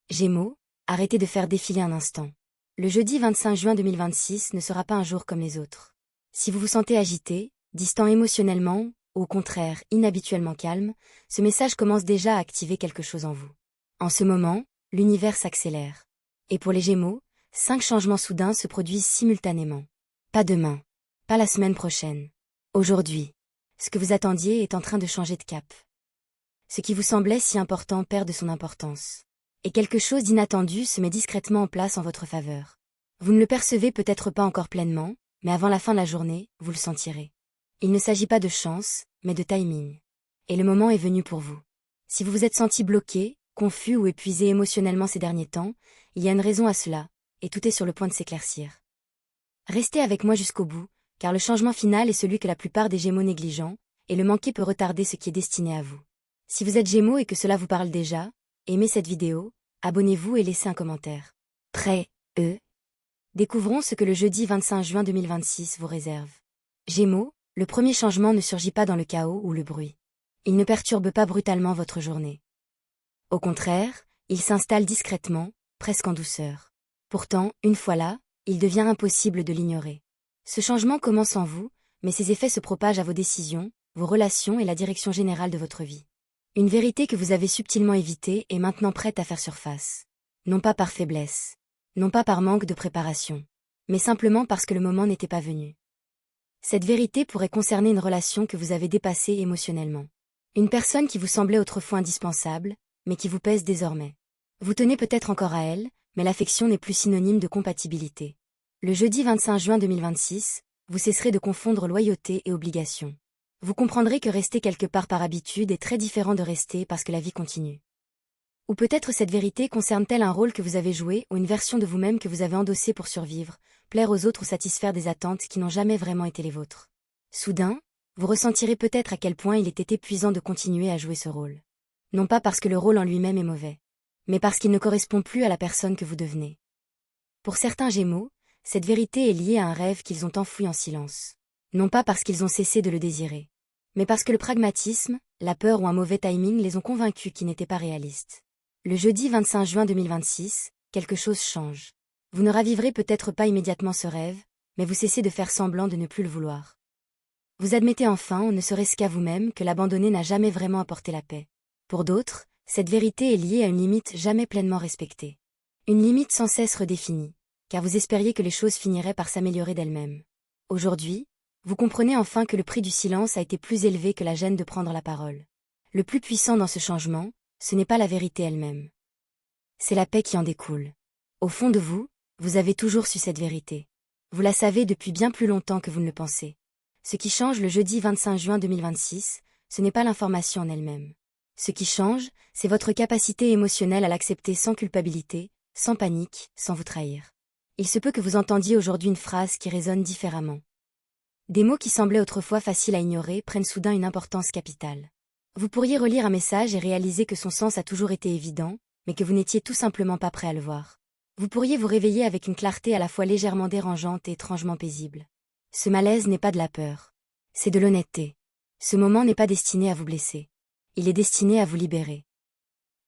Gémeaux, arrêtez de faire défiler un instant. Le jeudi 25 juin 2026 ne sera pas un jour comme les autres. Si vous vous sentez agité, distant émotionnellement, ou au contraire inhabituellement calme, ce message commence déjà à activer quelque chose en vous. En ce moment, l'univers s'accélère. Et pour les Gémeaux, 5 changements soudains se produisent simultanément. Pas demain. Pas la semaine prochaine. Aujourd'hui. Ce que vous attendiez est en train de changer de cap. Ce qui vous semblait si important perd de son importance. Et quelque chose d'inattendu se met discrètement en place en votre faveur. Vous ne le percevez peut-être pas encore pleinement, mais avant la fin de la journée, vous le sentirez. Il ne s'agit pas de chance, mais de timing. Et le moment est venu pour vous. Si vous vous êtes senti bloqué, confus ou épuisé émotionnellement ces derniers temps, il y a une raison à cela, et tout est sur le point de s'éclaircir. Restez avec moi jusqu'au bout, car le changement final est celui que la plupart des Gémeaux négligent, et le manquer peut retarder ce qui est destiné à vous. Si vous êtes Gémeaux et que cela vous parle déjà, aimez cette vidéo, abonnez-vous et laissez un commentaire. Prêt, Découvrons ce que le jeudi 25 juin 2026 vous réserve. Gémeaux, le premier changement ne surgit pas dans le chaos ou le bruit. Il ne perturbe pas brutalement votre journée. Au contraire, il s'installe discrètement, presque en douceur. Pourtant, une fois là, il devient impossible de l'ignorer. Ce changement commence en vous, mais ses effets se propagent à vos décisions, vos relations et la direction générale de votre vie. Une vérité que vous avez subtilement évitée est maintenant prête à faire surface. Non pas par faiblesse. Non pas par manque de préparation. Mais simplement parce que le moment n'était pas venu. Cette vérité pourrait concerner une relation que vous avez dépassée émotionnellement. Une personne qui vous semblait autrefois indispensable, mais qui vous pèse désormais. Vous tenez peut-être encore à elle, mais l'affection n'est plus synonyme de compatibilité. Le jeudi 25 juin 2026, vous cesserez de confondre loyauté et obligation. Vous comprendrez que rester quelque part par habitude est très différent de rester parce que la vie continue. Ou peut-être cette vérité concerne-t-elle un rôle que vous avez joué ou une version de vous-même que vous avez endossée pour survivre, plaire aux autres ou satisfaire des attentes qui n'ont jamais vraiment été les vôtres. Soudain, vous ressentirez peut-être à quel point il était épuisant de continuer à jouer ce rôle. Non pas parce que le rôle en lui-même est mauvais, mais parce qu'il ne correspond plus à la personne que vous devenez. Pour certains Gémeaux, cette vérité est liée à un rêve qu'ils ont enfoui en silence. Non pas parce qu'ils ont cessé de le désirer, mais parce que le pragmatisme, la peur ou un mauvais timing les ont convaincus qu'ils n'étaient pas réalistes. Le jeudi 25 juin 2026, quelque chose change. Vous ne raviverez peut-être pas immédiatement ce rêve, mais vous cessez de faire semblant de ne plus le vouloir. Vous admettez enfin, ne serait-ce qu'à vous-même, que l'abandonner n'a jamais vraiment apporté la paix. Pour d'autres, cette vérité est liée à une limite jamais pleinement respectée. Une limite sans cesse redéfinie, car vous espériez que les choses finiraient par s'améliorer d'elles-mêmes. Aujourd'hui, vous comprenez enfin que le prix du silence a été plus élevé que la gêne de prendre la parole. Le plus puissant dans ce changement, ce n'est pas la vérité elle-même. C'est la paix qui en découle. Au fond de vous, vous avez toujours su cette vérité. Vous la savez depuis bien plus longtemps que vous ne le pensez. Ce qui change le jeudi 25 juin 2026, ce n'est pas l'information en elle-même. Ce qui change, c'est votre capacité émotionnelle à l'accepter sans culpabilité, sans panique, sans vous trahir. Il se peut que vous entendiez aujourd'hui une phrase qui résonne différemment. Des mots qui semblaient autrefois faciles à ignorer prennent soudain une importance capitale. Vous pourriez relire un message et réaliser que son sens a toujours été évident, mais que vous n'étiez tout simplement pas prêt à le voir. Vous pourriez vous réveiller avec une clarté à la fois légèrement dérangeante et étrangement paisible. Ce malaise n'est pas de la peur. C'est de l'honnêteté. Ce moment n'est pas destiné à vous blesser. Il est destiné à vous libérer.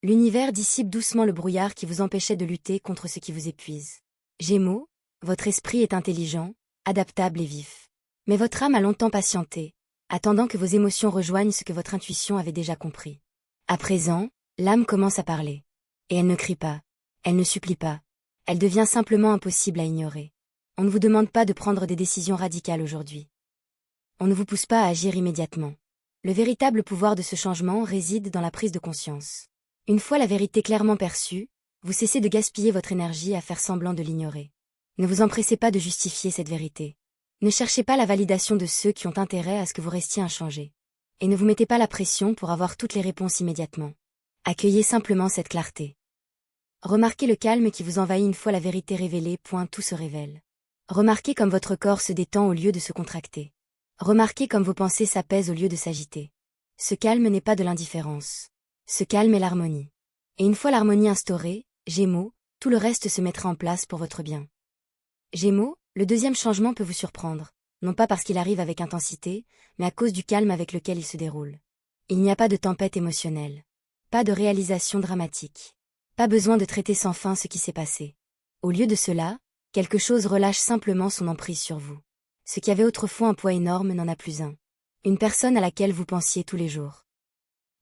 L'univers dissipe doucement le brouillard qui vous empêchait de lutter contre ce qui vous épuise. Gémeaux, votre esprit est intelligent, adaptable et vif. Mais votre âme a longtemps patienté, attendant que vos émotions rejoignent ce que votre intuition avait déjà compris. À présent, l'âme commence à parler. Et elle ne crie pas. Elle ne supplie pas. Elle devient simplement impossible à ignorer. On ne vous demande pas de prendre des décisions radicales aujourd'hui. On ne vous pousse pas à agir immédiatement. Le véritable pouvoir de ce changement réside dans la prise de conscience. Une fois la vérité clairement perçue, vous cessez de gaspiller votre énergie à faire semblant de l'ignorer. Ne vous empressez pas de justifier cette vérité. Ne cherchez pas la validation de ceux qui ont intérêt à ce que vous restiez inchangé. Et ne vous mettez pas la pression pour avoir toutes les réponses immédiatement. Accueillez simplement cette clarté. Remarquez le calme qui vous envahit une fois la vérité révélée, tout se révèle. Remarquez comme votre corps se détend au lieu de se contracter. Remarquez comme vos pensées s'apaisent au lieu de s'agiter. Ce calme n'est pas de l'indifférence. Ce calme est l'harmonie. Et une fois l'harmonie instaurée, Gémeaux, tout le reste se mettra en place pour votre bien. Gémeaux, le deuxième changement peut vous surprendre, non pas parce qu'il arrive avec intensité, mais à cause du calme avec lequel il se déroule. Il n'y a pas de tempête émotionnelle. Pas de réalisation dramatique. Pas besoin de traiter sans fin ce qui s'est passé. Au lieu de cela, quelque chose relâche simplement son emprise sur vous. Ce qui avait autrefois un poids énorme n'en a plus un. Une personne à laquelle vous pensiez tous les jours.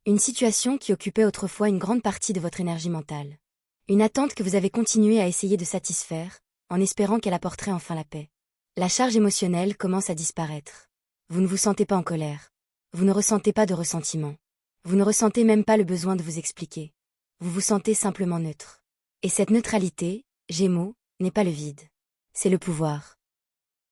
Une situation qui occupait autrefois une grande partie de votre énergie mentale. Une attente que vous avez continué à essayer de satisfaire, en espérant qu'elle apporterait enfin la paix. La charge émotionnelle commence à disparaître. Vous ne vous sentez pas en colère. Vous ne ressentez pas de ressentiment. Vous ne ressentez même pas le besoin de vous expliquer. Vous vous sentez simplement neutre. Et cette neutralité, Gémeaux, n'est pas le vide. C'est le pouvoir.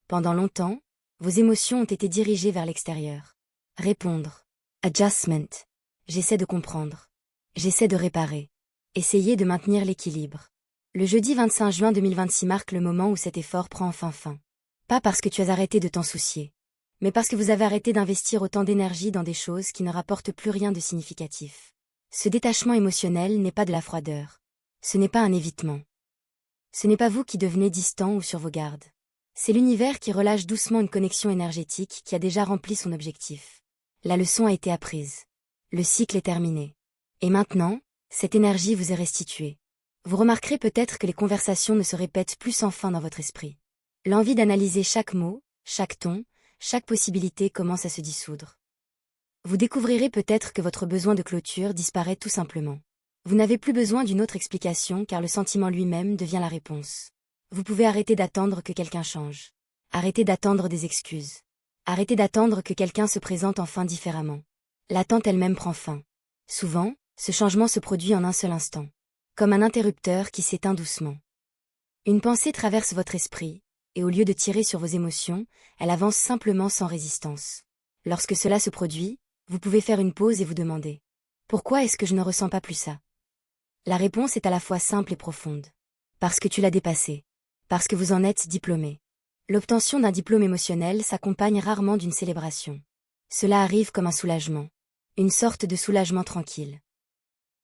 Pendant longtemps, vos émotions ont été dirigées vers l'extérieur. Répondre. Adjustment. J'essaie de comprendre. J'essaie de réparer. Essayez de maintenir l'équilibre. Le jeudi 25 juin 2026 marque le moment où cet effort prend enfin fin. Pas parce que tu as arrêté de t'en soucier, mais parce que vous avez arrêté d'investir autant d'énergie dans des choses qui ne rapportent plus rien de significatif. Ce détachement émotionnel n'est pas de la froideur. Ce n'est pas un évitement. Ce n'est pas vous qui devenez distant ou sur vos gardes. C'est l'univers qui relâche doucement une connexion énergétique qui a déjà rempli son objectif. La leçon a été apprise. Le cycle est terminé. Et maintenant, cette énergie vous est restituée. Vous remarquerez peut-être que les conversations ne se répètent plus sans fin dans votre esprit. L'envie d'analyser chaque mot, chaque ton, chaque possibilité commence à se dissoudre. Vous découvrirez peut-être que votre besoin de clôture disparaît tout simplement. Vous n'avez plus besoin d'une autre explication car le sentiment lui-même devient la réponse. Vous pouvez arrêter d'attendre que quelqu'un change. Arrêter d'attendre des excuses. Arrêter d'attendre que quelqu'un se présente enfin différemment. L'attente elle-même prend fin. Souvent, ce changement se produit en un seul instant. Comme un interrupteur qui s'éteint doucement. Une pensée traverse votre esprit, et au lieu de tirer sur vos émotions, elle avance simplement sans résistance. Lorsque cela se produit, vous pouvez faire une pause et vous demander « Pourquoi est-ce que je ne ressens pas plus ça ?» La réponse est à la fois simple et profonde. Parce que tu l'as dépassé. Parce que vous en êtes diplômé. L'obtention d'un diplôme émotionnel s'accompagne rarement d'une célébration. Cela arrive comme un soulagement. Une sorte de soulagement tranquille.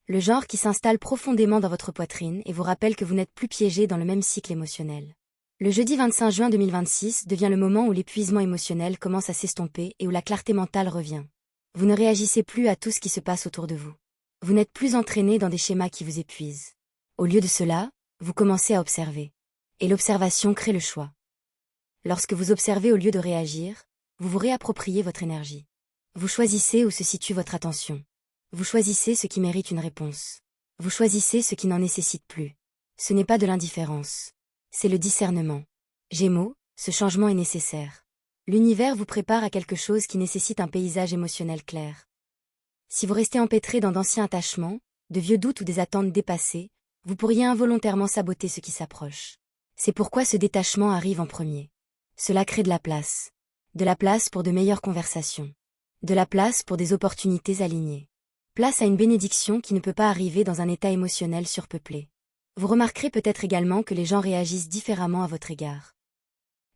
Le genre qui s'installe profondément dans votre poitrine et vous rappelle que vous n'êtes plus piégé dans le même cycle émotionnel. Le jeudi 25 juin 2026 devient le moment où l'épuisement émotionnel commence à s'estomper et où la clarté mentale revient. Vous ne réagissez plus à tout ce qui se passe autour de vous. Vous n'êtes plus entraîné dans des schémas qui vous épuisent. Au lieu de cela, vous commencez à observer. Et l'observation crée le choix. Lorsque vous observez au lieu de réagir, vous vous réappropriez votre énergie. Vous choisissez où se situe votre attention. Vous choisissez ce qui mérite une réponse. Vous choisissez ce qui n'en nécessite plus. Ce n'est pas de l'indifférence. C'est le discernement. Gémeaux, ce changement est nécessaire. L'univers vous prépare à quelque chose qui nécessite un paysage émotionnel clair. Si vous restez empêtré dans d'anciens attachements, de vieux doutes ou des attentes dépassées, vous pourriez involontairement saboter ce qui s'approche. C'est pourquoi ce détachement arrive en premier. Cela crée de la place. De la place pour de meilleures conversations. De la place pour des opportunités alignées. Place à une bénédiction qui ne peut pas arriver dans un état émotionnel surpeuplé. Vous remarquerez peut-être également que les gens réagissent différemment à votre égard.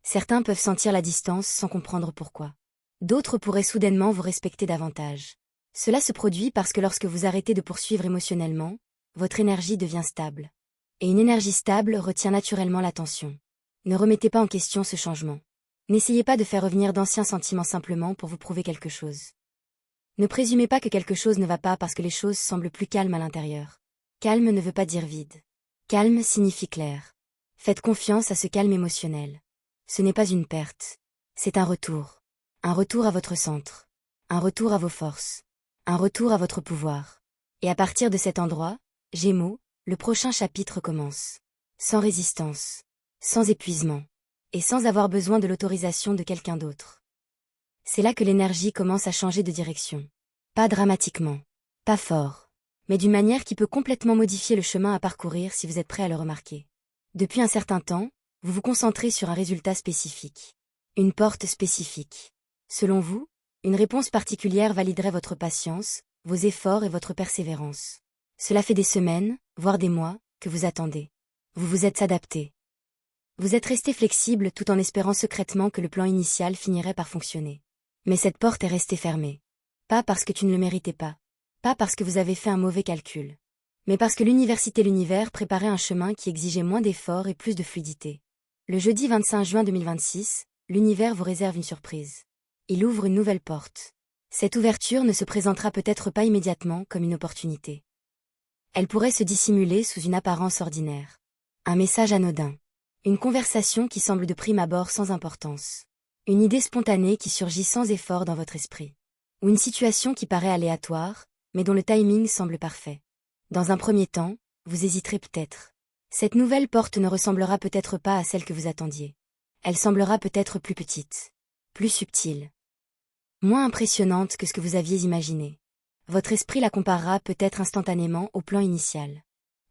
Certains peuvent sentir la distance sans comprendre pourquoi. D'autres pourraient soudainement vous respecter davantage. Cela se produit parce que lorsque vous arrêtez de poursuivre émotionnellement, votre énergie devient stable. Et une énergie stable retient naturellement l'attention. Ne remettez pas en question ce changement. N'essayez pas de faire revenir d'anciens sentiments simplement pour vous prouver quelque chose. Ne présumez pas que quelque chose ne va pas parce que les choses semblent plus calmes à l'intérieur. Calme ne veut pas dire vide. Calme signifie clair. Faites confiance à ce calme émotionnel. Ce n'est pas une perte. C'est un retour. Un retour à votre centre. Un retour à vos forces. Un retour à votre pouvoir. Et à partir de cet endroit, Gémeaux, le prochain chapitre commence. Sans résistance. Sans épuisement. Et sans avoir besoin de l'autorisation de quelqu'un d'autre. C'est là que l'énergie commence à changer de direction. Pas dramatiquement. Pas fort. Mais d'une manière qui peut complètement modifier le chemin à parcourir si vous êtes prêt à le remarquer. Depuis un certain temps, vous vous concentrez sur un résultat spécifique. Une porte spécifique. Selon vous, une réponse particulière validerait votre patience, vos efforts et votre persévérance. Cela fait des semaines, voire des mois, que vous attendez. Vous vous êtes adapté. Vous êtes resté flexible tout en espérant secrètement que le plan initial finirait par fonctionner. Mais cette porte est restée fermée. Pas parce que tu ne le méritais pas. Pas parce que vous avez fait un mauvais calcul. Mais parce que l'univers préparait un chemin qui exigeait moins d'efforts et plus de fluidité. Le jeudi 25 juin 2026, l'univers vous réserve une surprise. Il ouvre une nouvelle porte. Cette ouverture ne se présentera peut-être pas immédiatement comme une opportunité. Elle pourrait se dissimuler sous une apparence ordinaire. Un message anodin. Une conversation qui semble de prime abord sans importance. Une idée spontanée qui surgit sans effort dans votre esprit. Ou une situation qui paraît aléatoire, mais dont le timing semble parfait. Dans un premier temps, vous hésiterez peut-être. Cette nouvelle porte ne ressemblera peut-être pas à celle que vous attendiez. Elle semblera peut-être plus petite, plus subtile, moins impressionnante que ce que vous aviez imaginé. Votre esprit la comparera peut-être instantanément au plan initial.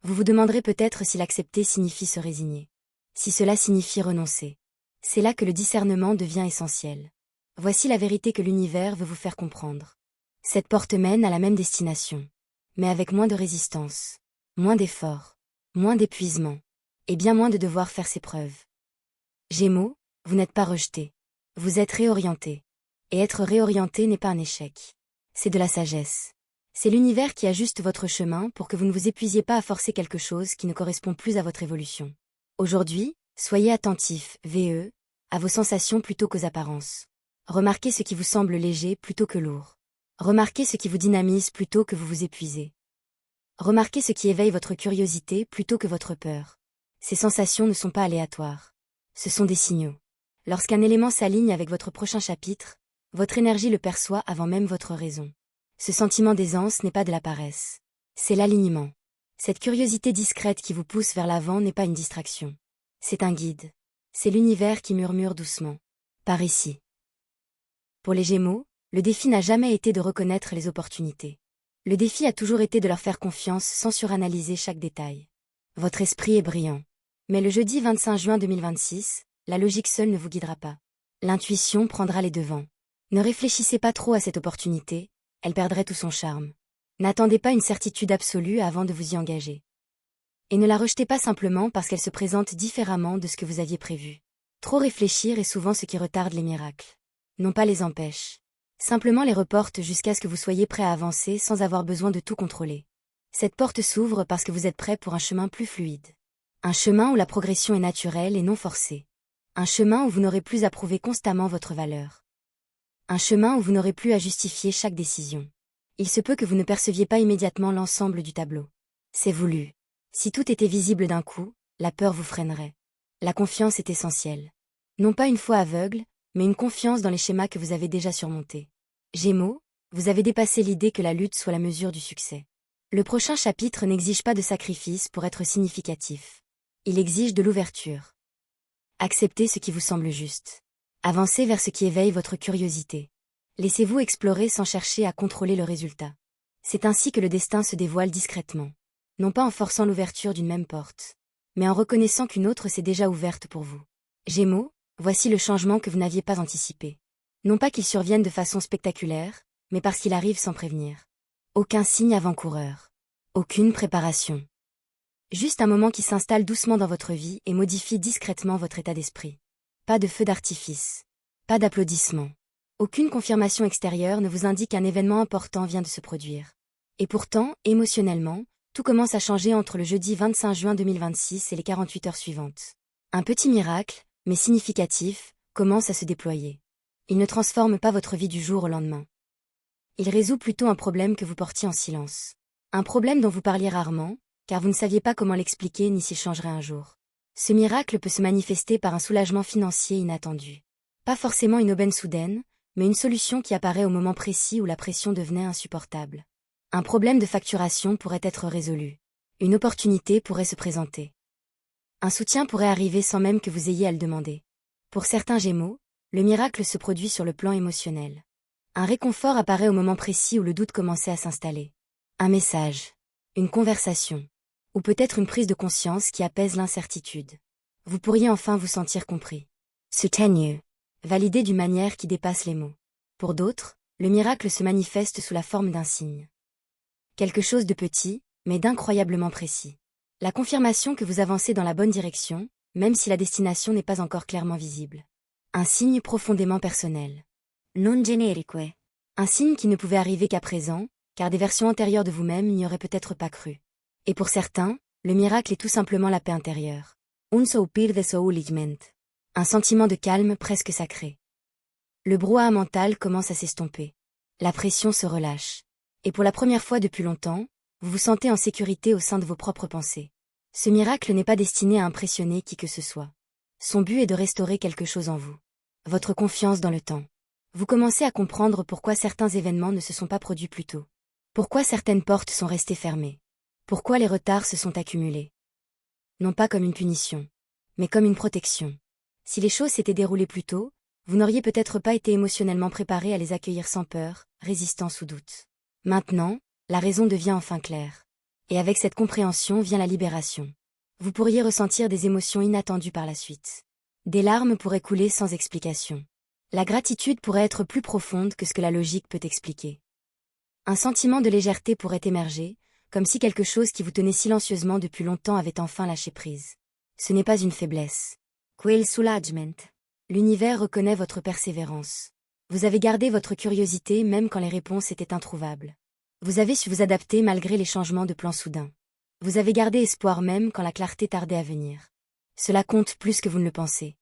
Vous vous demanderez peut-être si l'accepter signifie se résigner. Si cela signifie renoncer. C'est là que le discernement devient essentiel. Voici la vérité que l'univers veut vous faire comprendre. Cette porte mène à la même destination, mais avec moins de résistance, moins d'efforts, moins d'épuisement, et bien moins de devoir faire ses preuves. Gémeaux, vous n'êtes pas rejeté. Vous êtes réorienté. Et être réorienté n'est pas un échec. C'est de la sagesse. C'est l'univers qui ajuste votre chemin pour que vous ne vous épuisiez pas à forcer quelque chose qui ne correspond plus à votre évolution. Aujourd'hui, soyez attentif, VE, à vos sensations plutôt qu'aux apparences. Remarquez ce qui vous semble léger plutôt que lourd. Remarquez ce qui vous dynamise plutôt que vous vous épuisez. Remarquez ce qui éveille votre curiosité plutôt que votre peur. Ces sensations ne sont pas aléatoires. Ce sont des signaux. Lorsqu'un élément s'aligne avec votre prochain chapitre, votre énergie le perçoit avant même votre raison. Ce sentiment d'aisance n'est pas de la paresse. C'est l'alignement. Cette curiosité discrète qui vous pousse vers l'avant n'est pas une distraction. C'est un guide. C'est l'univers qui murmure doucement. Par ici. Pour les Gémeaux, le défi n'a jamais été de reconnaître les opportunités. Le défi a toujours été de leur faire confiance sans suranalyser chaque détail. Votre esprit est brillant. Mais le jeudi 25 juin 2026, la logique seule ne vous guidera pas. L'intuition prendra les devants. Ne réfléchissez pas trop à cette opportunité, elle perdrait tout son charme. N'attendez pas une certitude absolue avant de vous y engager. Et ne la rejetez pas simplement parce qu'elle se présente différemment de ce que vous aviez prévu. Trop réfléchir est souvent ce qui retarde les miracles. Non pas les empêche. Simplement les reporte jusqu'à ce que vous soyez prêt à avancer sans avoir besoin de tout contrôler. Cette porte s'ouvre parce que vous êtes prêt pour un chemin plus fluide. Un chemin où la progression est naturelle et non forcée. Un chemin où vous n'aurez plus à prouver constamment votre valeur. Un chemin où vous n'aurez plus à justifier chaque décision. Il se peut que vous ne perceviez pas immédiatement l'ensemble du tableau. C'est voulu. Si tout était visible d'un coup, la peur vous freinerait. La confiance est essentielle. Non pas une foi aveugle, mais une confiance dans les schémas que vous avez déjà surmontés. Gémeaux, vous avez dépassé l'idée que la lutte soit la mesure du succès. Le prochain chapitre n'exige pas de sacrifice pour être significatif. Il exige de l'ouverture. Acceptez ce qui vous semble juste. Avancez vers ce qui éveille votre curiosité. Laissez-vous explorer sans chercher à contrôler le résultat. C'est ainsi que le destin se dévoile discrètement. Non pas en forçant l'ouverture d'une même porte, mais en reconnaissant qu'une autre s'est déjà ouverte pour vous. Gémeaux, voici le changement que vous n'aviez pas anticipé. Non pas qu'il survienne de façon spectaculaire, mais parce qu'il arrive sans prévenir. Aucun signe avant-coureur. Aucune préparation. Juste un moment qui s'installe doucement dans votre vie et modifie discrètement votre état d'esprit. Pas de feu d'artifice. Pas d'applaudissements. Aucune confirmation extérieure ne vous indique qu'un événement important vient de se produire. Et pourtant, émotionnellement, tout commence à changer entre le jeudi 25 juin 2026 et les 48 heures suivantes. Un petit miracle, mais significatif, commence à se déployer. Il ne transforme pas votre vie du jour au lendemain. Il résout plutôt un problème que vous portiez en silence. Un problème dont vous parliez rarement, car vous ne saviez pas comment l'expliquer ni s'il changerait un jour. Ce miracle peut se manifester par un soulagement financier inattendu. Pas forcément une aubaine soudaine, mais une solution qui apparaît au moment précis où la pression devenait insupportable. Un problème de facturation pourrait être résolu. Une opportunité pourrait se présenter. Un soutien pourrait arriver sans même que vous ayez à le demander. Pour certains Gémeaux, le miracle se produit sur le plan émotionnel. Un réconfort apparaît au moment précis où le doute commençait à s'installer. Un message. Une conversation. Ou peut-être une prise de conscience qui apaise l'incertitude. Vous pourriez enfin vous sentir compris. Soutenu. Validé d'une manière qui dépasse les mots. Pour d'autres, le miracle se manifeste sous la forme d'un signe. Quelque chose de petit, mais d'incroyablement précis. La confirmation que vous avancez dans la bonne direction, même si la destination n'est pas encore clairement visible. Un signe profondément personnel. Non generique. Un signe qui ne pouvait arriver qu'à présent, car des versions antérieures de vous-même n'y auraient peut-être pas cru. Et pour certains, le miracle est tout simplement la paix intérieure. Un soupir de soulagement. Un sentiment de calme presque sacré. Le brouhaha mental commence à s'estomper. La pression se relâche. Et pour la première fois depuis longtemps, Vous vous sentez en sécurité au sein de vos propres pensées. Ce miracle n'est pas destiné à impressionner qui que ce soit. Son but est de restaurer quelque chose en vous. Votre confiance dans le temps. Vous commencez à comprendre pourquoi certains événements ne se sont pas produits plus tôt. Pourquoi certaines portes sont restées fermées. Pourquoi les retards se sont accumulés. Non pas comme une punition, mais comme une protection. Si les choses s'étaient déroulées plus tôt, vous n'auriez peut-être pas été émotionnellement préparé à les accueillir sans peur, résistance ou doute. Maintenant, la raison devient enfin claire. Et avec cette compréhension vient la libération. Vous pourriez ressentir des émotions inattendues par la suite. Des larmes pourraient couler sans explication. La gratitude pourrait être plus profonde que ce que la logique peut expliquer. Un sentiment de légèreté pourrait émerger, comme si quelque chose qui vous tenait silencieusement depuis longtemps avait enfin lâché prise. Ce n'est pas une faiblesse. Quel soulagement. L'univers reconnaît votre persévérance. Vous avez gardé votre curiosité même quand les réponses étaient introuvables. Vous avez su vous adapter malgré les changements de plans soudains. Vous avez gardé espoir même quand la clarté tardait à venir. Cela compte plus que vous ne le pensez.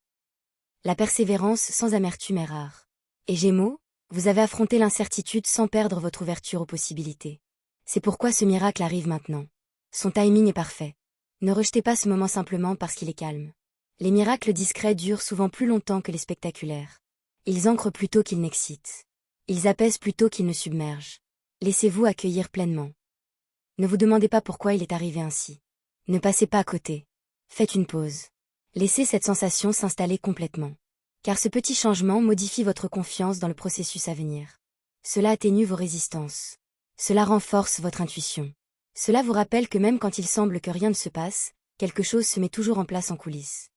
La persévérance sans amertume est rare. Et Gémeaux, vous avez affronté l'incertitude sans perdre votre ouverture aux possibilités. C'est pourquoi ce miracle arrive maintenant. Son timing est parfait. Ne rejetez pas ce moment simplement parce qu'il est calme. Les miracles discrets durent souvent plus longtemps que les spectaculaires. Ils ancrent plutôt qu'ils n'excitent. Ils apaisent plutôt qu'ils ne submergent. Laissez-vous accueillir pleinement. Ne vous demandez pas pourquoi il est arrivé ainsi. Ne passez pas à côté. Faites une pause. Laissez cette sensation s'installer complètement. Car ce petit changement modifie votre confiance dans le processus à venir. Cela atténue vos résistances. Cela renforce votre intuition. Cela vous rappelle que même quand il semble que rien ne se passe, quelque chose se met toujours en place en coulisses.